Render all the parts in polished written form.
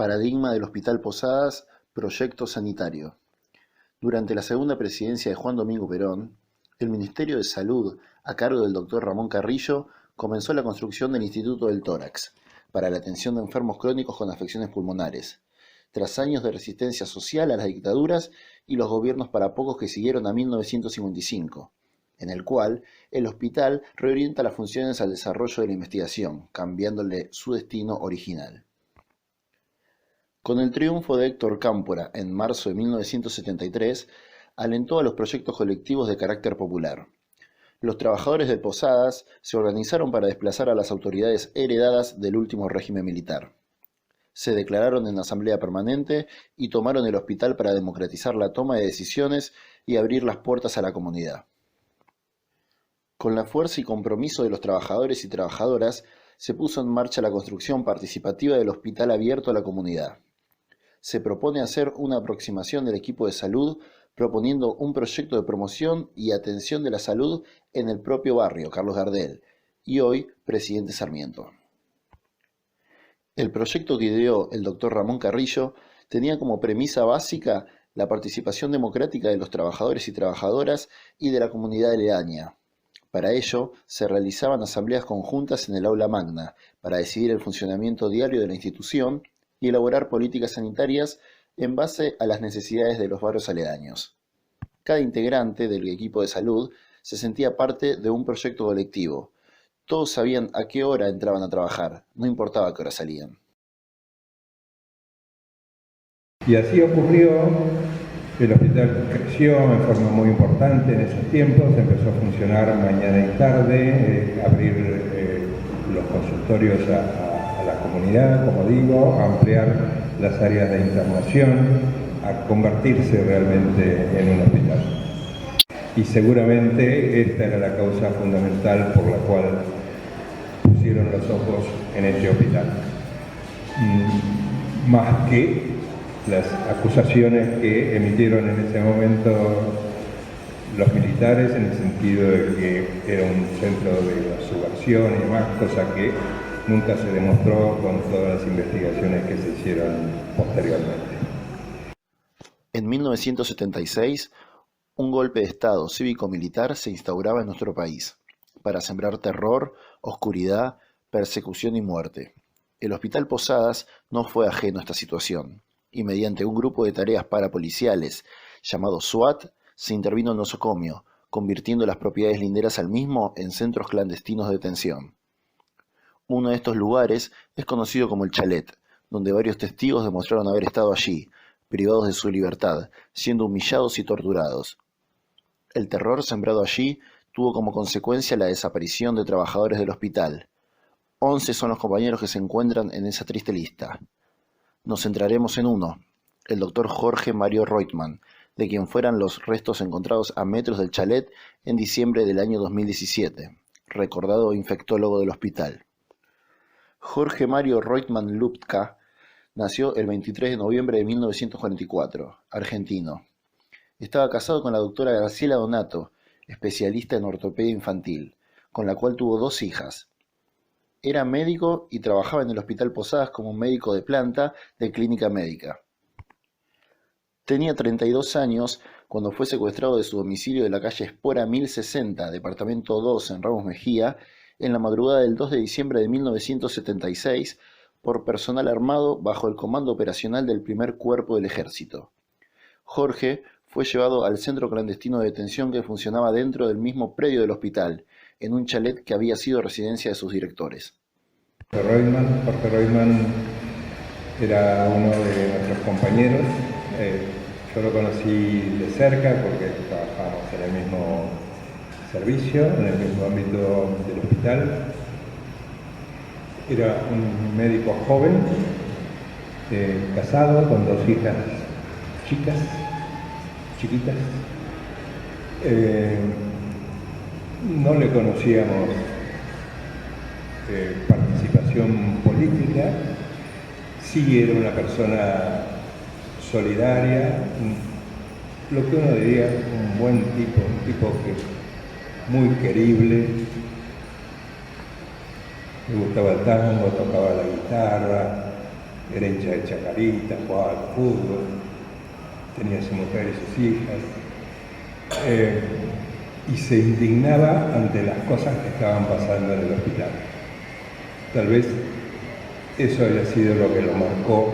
Paradigma del Hospital Posadas, proyecto sanitario. Durante la segunda presidencia de Juan Domingo Perón, el Ministerio de Salud, a cargo del Dr. Ramón Carrillo, comenzó la construcción del Instituto del Tórax, para la atención de enfermos crónicos con afecciones pulmonares, tras años de resistencia social a las dictaduras y los gobiernos para pocos que siguieron a 1955, en el cual el hospital reorienta las funciones al desarrollo de la investigación, cambiándole su destino original. Con el triunfo de Héctor Cámpora en marzo de 1973, alentó a los proyectos colectivos de carácter popular. Los trabajadores de Posadas se organizaron para desplazar a las autoridades heredadas del último régimen militar. Se declararon en asamblea permanente y tomaron el hospital para democratizar la toma de decisiones y abrir las puertas a la comunidad. Con la fuerza y compromiso de los trabajadores y trabajadoras, se puso en marcha la construcción participativa del hospital abierto a la comunidad. Se propone hacer una aproximación del equipo de salud proponiendo un proyecto de promoción y atención de la salud en el propio barrio Carlos Gardel y hoy Presidente Sarmiento. El proyecto que ideó el Dr. Ramón Carrillo tenía como premisa básica la participación democrática de los trabajadores y trabajadoras y de la comunidad aledaña. Para ello, se realizaban asambleas conjuntas en el aula magna para decidir el funcionamiento diario de la institución y elaborar políticas sanitarias en base a las necesidades de los barrios aledaños. Cada integrante del equipo de salud se sentía parte de un proyecto colectivo. Todos sabían a qué hora entraban a trabajar, no importaba a qué hora salían. Y así ocurrió. El hospital creció en forma muy importante en esos tiempos, empezó a funcionar mañana y tarde, abrir los consultorios a la comunidad, como digo, a ampliar las áreas de internación, a convertirse realmente en un hospital. Y seguramente esta era la causa fundamental por la cual pusieron los ojos en este hospital. Más que las acusaciones que emitieron en ese momento los militares en el sentido de que era un centro de subversión y demás, cosa que nunca se demostró con todas las investigaciones que se hicieron posteriormente. En 1976, un golpe de Estado cívico-militar se instauraba en nuestro país para sembrar terror, oscuridad, persecución y muerte. El Hospital Posadas no fue ajeno a esta situación, y mediante un grupo de tareas parapoliciales llamado SWAT, se intervino en nosocomio, convirtiendo las propiedades linderas al mismo en centros clandestinos de detención. Uno de estos lugares es conocido como el Chalet, donde varios testigos demostraron haber estado allí, privados de su libertad, siendo humillados y torturados. El terror sembrado allí tuvo como consecuencia la desaparición de trabajadores del hospital. 11 son los compañeros que se encuentran en esa triste lista. Nos centraremos en uno, el doctor Jorge Mario Reutemann, de quien fueran los restos encontrados a metros del chalet en diciembre del año 2017, recordado infectólogo del hospital. Jorge Mario Reutemann Lupka nació el 23 de noviembre de 1944, argentino. Estaba casado con la doctora Graciela Donato, especialista en ortopedia infantil, con la cual tuvo 2 hijas. Era médico y trabajaba en el Hospital Posadas como médico de planta de clínica médica. Tenía 32 años cuando fue secuestrado de su domicilio de la calle Espora 1060, departamento 2 en Ramos Mejía, en la madrugada del 2 de diciembre de 1976, por personal armado bajo el comando operacional del primer cuerpo del ejército. Jorge fue llevado al centro clandestino de detención que funcionaba dentro del mismo predio del hospital, en un chalet que había sido residencia de sus directores. Jorge Reutemann era uno de nuestros compañeros. Yo lo conocí de cerca porque trabajábamos en el mismo servicio, en el mismo ámbito del hospital. Era un médico joven, casado, con 2 hijas chiquitas. No le conocíamos participación política, sí era una persona solidaria, lo que uno diría un buen tipo, un tipo que muy querible, le gustaba el tango, tocaba la guitarra, era hincha de Chacarita, jugaba al fútbol, tenía su mujer y sus hijas, y se indignaba ante las cosas que estaban pasando en el hospital. Tal vez eso haya sido lo que lo marcó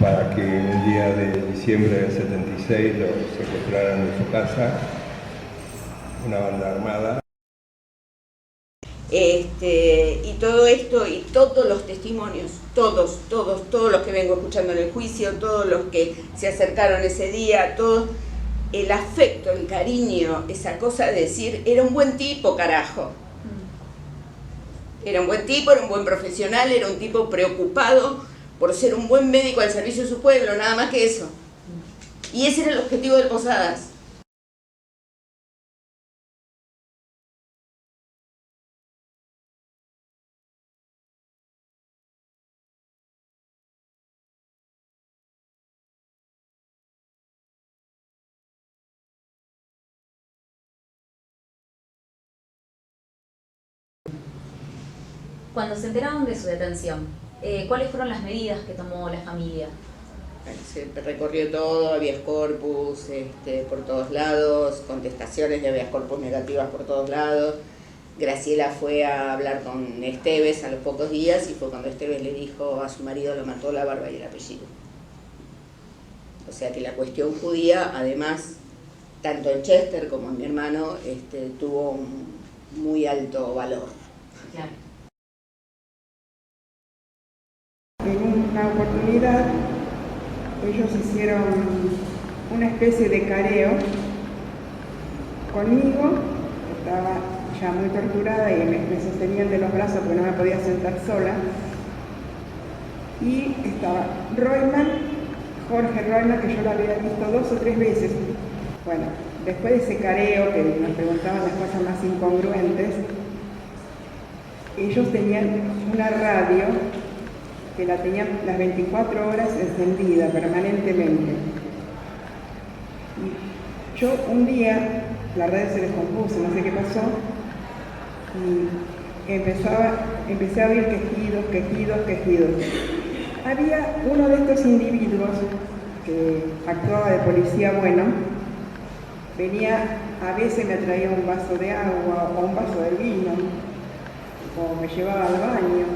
para que un día de diciembre del 76 lo secuestraran en su casa una banda armada. Y todo esto y todos los testimonios, todos los que vengo escuchando en el juicio, todos los que se acercaron ese día, todos, el afecto, el cariño, esa cosa de decir, era un buen tipo, carajo. Era un buen tipo, era un buen profesional, era un tipo preocupado por ser un buen médico al servicio de su pueblo, nada más que eso. Y ese era el objetivo de Posadas. Cuando se enteraron de su detención, ¿cuáles fueron las medidas que tomó la familia? Se recorrió todo, habeas corpus por todos lados, contestaciones de habeas corpus negativas por todos lados. Graciela fue a hablar con Esteves a los pocos días y fue cuando Esteves le dijo a su marido lo mató la barba y el apellido. O sea que la cuestión judía, además, tanto en Chester como en mi hermano, tuvo un muy alto valor. Claro. En una oportunidad ellos hicieron una especie de careo conmigo, estaba ya muy torturada y me sostenían de los brazos porque no me podía sentar sola, y estaba Jorge Reumann, que yo lo había visto 2 o 3 veces. Bueno, después de ese careo que nos preguntaban las cosas más incongruentes, ellos tenían una radio que la tenían las 24 horas encendida permanentemente. Y yo un día, la radio se descompuso, no sé qué pasó, y empecé a oír quejidos. Había uno de estos individuos que actuaba de policía bueno, venía, a veces me traía un vaso de agua o un vaso de vino, o me llevaba al baño.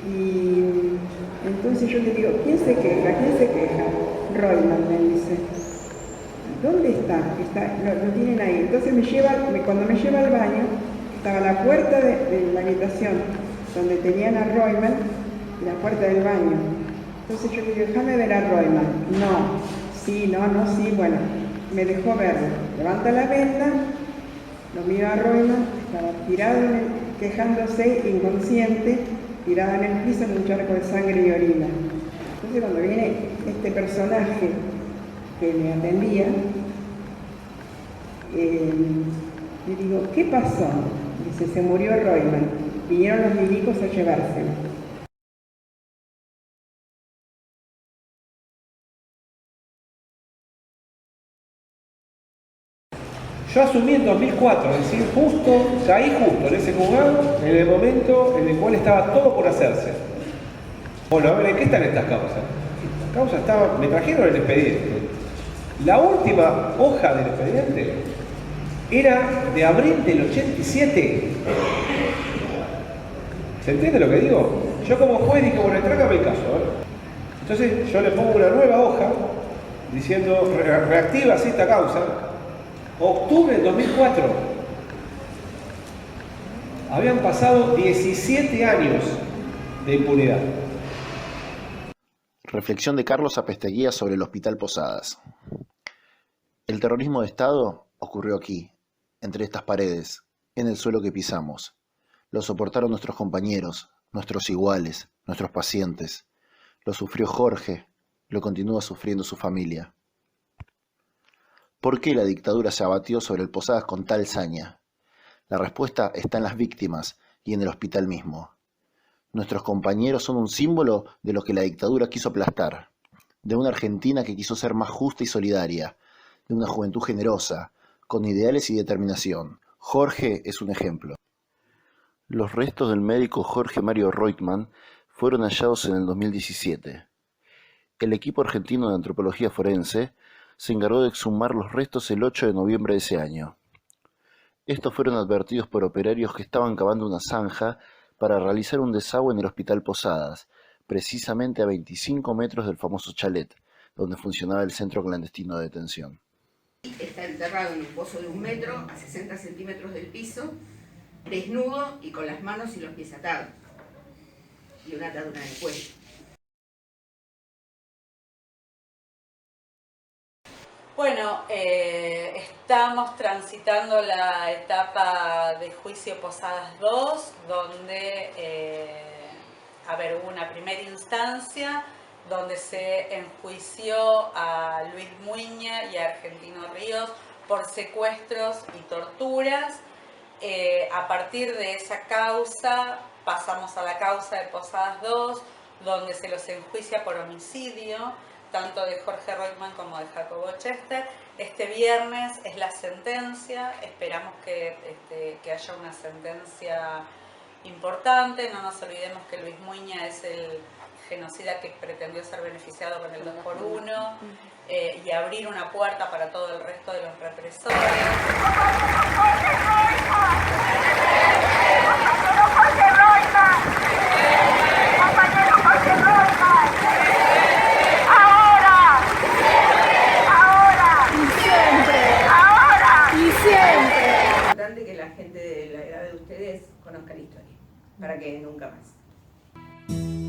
Y entonces yo le digo, ¿quién se queja? Reumann, me dice. ¿Dónde está? Lo tienen ahí. Entonces cuando me lleva al baño, estaba la puerta de la habitación donde tenían a Reumann y la puerta del baño. Entonces yo le digo, déjame ver a Reumann. No, sí, bueno, me dejó verlo. Levanta la venda, lo miro a Reumann, estaba tirado, quejándose, inconsciente, tirada en el piso en un charco de sangre y orina. Entonces cuando viene este personaje que me atendía, le digo, ¿qué pasó? Dice, se murió Reumann. Vinieron los milicos a llevárselo. Yo asumí en 2004, es decir, caí justo en ese juzgado, en el momento en el cual estaba todo por hacerse. Bueno, a ver, ¿en qué están estas causas? Las causas me trajeron el expediente. La última hoja del expediente era de abril del 87. ¿Se entiende lo que digo? Yo como juez dije, bueno, trágame el caso. Entonces yo le pongo una nueva hoja diciendo, reactiva así esta causa. Octubre del 2004. Habían pasado 17 años de impunidad. Reflexión de Carlos Apesteguía sobre el Hospital Posadas. El terrorismo de Estado ocurrió aquí, entre estas paredes, en el suelo que pisamos. Lo soportaron nuestros compañeros, nuestros iguales, nuestros pacientes. Lo sufrió Jorge, lo continúa sufriendo su familia. ¿Por qué la dictadura se abatió sobre el Posadas con tal saña? La respuesta está en las víctimas y en el hospital mismo. Nuestros compañeros son un símbolo de lo que la dictadura quiso aplastar, de una Argentina que quiso ser más justa y solidaria, de una juventud generosa, con ideales y determinación. Jorge es un ejemplo. Los restos del médico Jorge Mario Reutemann fueron hallados en el 2017. El equipo argentino de antropología forense se encargó de exhumar los restos el 8 de noviembre de ese año. Estos fueron advertidos por operarios que estaban cavando una zanja para realizar un desagüe en el Hospital Posadas, precisamente a 25 metros del famoso chalet, donde funcionaba el centro clandestino de detención. Está enterrado en un pozo de 1 metro, a 60 centímetros del piso, desnudo y con las manos y los pies atados, y una atadura en el cuello. Bueno, estamos transitando la etapa de juicio Posadas 2, donde hubo una primera instancia donde se enjuició a Luis Muiña y a Argentino Ríos por secuestros y torturas. A partir de esa causa pasamos a la causa de Posadas 2, donde se los enjuicia por homicidio, tanto de Jorge Reutemann como de Jacobo Chester. Este viernes es la sentencia, esperamos que haya una sentencia importante. No nos olvidemos que Luis Muiña es el genocida que pretendió ser beneficiado con el 2x1 y abrir una puerta para todo el resto de los represores. Es importante que la gente de la edad de ustedes conozca la historia, para que nunca más.